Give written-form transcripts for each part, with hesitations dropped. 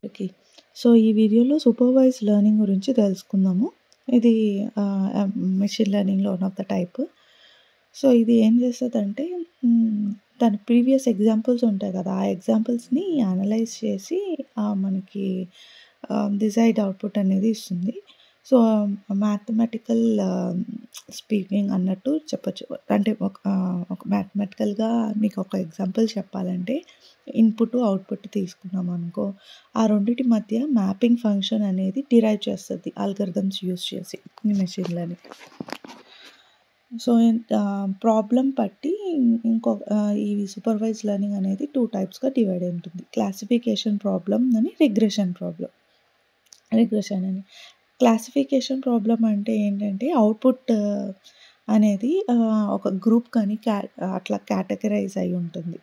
Okay. So, ఈ వీడియోలో supervised learning గురించి తెలుసుకుందాము. ఇది మెషిన్ లెర్నింగ్‌లో one of the type. So, ఇది ఏం చేస్తదంటే దాని ప్రీవియస్ ఎగ్జాంపుల్స్ ఉంటాయి కదా! ఆ ఎగ్జాంపుల్స్‌ని అనలైజ్ చేసి మనకి డిజైర్డ్ అవుట్‌పుట్ అనేది ఇస్తుంది. సో, మ్యాథమెటికల్ స్పీకింగ్ అన్నట్టు చెప్పొచ్చు. అంటే ఒక మ్యాథమెటికల్‌గా మీకొక ఎగ్జాంపుల్ చెప్పాలంటే ఇన్‌పుట్, అవుట్‌పుట్ తీసుకున్నామనుకో, ఆ రెండిటి మధ్య మ్యాపింగ్ ఫంక్షన్ అనేది డిరైవ్ చేస్తది అల్గోరిథమ్స్ యూజ్ చేసి ఈ మెషిన్ లెర్నింగ్. సో, ప్రాబ్లమ్ బట్టి ఈ సూపర్వైజ్డ్ లెర్నింగ్ అనేది 2 టైప్స్‌గా డివైడ్ అయి ఉంటుంది. క్లాసిఫికేషన్ ప్రాబ్లమ్ అని, రిగ్రెషన్ ప్రాబ్లమ్. రిగ్రెషన్ అని. క్లాసిఫికేషన్ ప్రాబ్లమ్ అంటే ఏంటంటే అవుట్‌పుట్ అనేది ఒక గ్రూప్ కానీ అట్లా కేటగరైజ్ అయ్యి ఉంటుంది.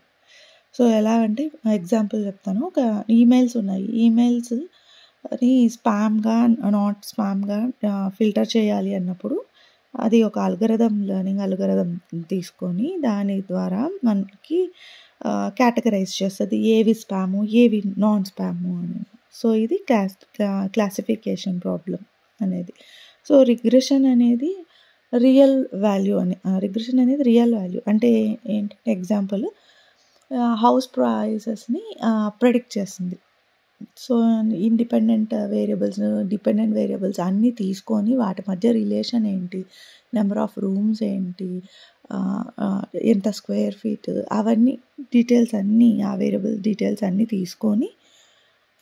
సో, ఎలా అంటే ఎగ్జాంపుల్ చెప్తాను. ఒక ఈమెయిల్స్ ఉన్నాయి. ఈమెయిల్స్‌ని స్పామ్‌గా, నాట్ స్పామ్‌గా ఫిల్టర్ చేయాలి అన్నప్పుడు అది ఒక లెర్నింగ్ అల్గోరిథం తీసుకొని దాని ద్వారా మనకి కేటగరైజ్ చేస్తది. ఏవి స్పాము, ఏవి నాన్ స్పాము అని. సో, ఇది క్లాసిఫికేషన్ ప్రాబ్లమ్ అనేది. సో, రిగ్రెషన్ అనేది రిగ్రెషన్ అనేది రియల్ వాల్యూ అంటే ఏంటంటే ఎగ్జాంపుల్ హౌస్ ప్రైసెస్‌ని ప్రెడిక్ట్ చేస్తుంది. సో, డిపెండెంట్ వేరియబుల్స్ అన్నీ తీసుకొని వాటి మధ్య రిలేషన్ ఏంటి, నెంబర్ ఆఫ్ రూమ్స్ ఏంటి, ఎంత స్క్వేర్ ఫీట్ అవన్నీ డీటెయిల్స్ అన్నీ ఆ వేరియబుల్ డీటెయిల్స్ అన్నీ తీసుకొని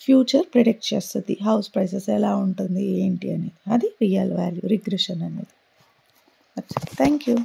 ఫ్యూచర్ ప్రెడిక్ట్ చేస్తది. హౌస్ ప్రైసెస్ ఎలా ఉంటుంది ఏంటి అనేది. అది రియల్ వాల్యూ రిగ్రెషన్ అనేది. Thank you.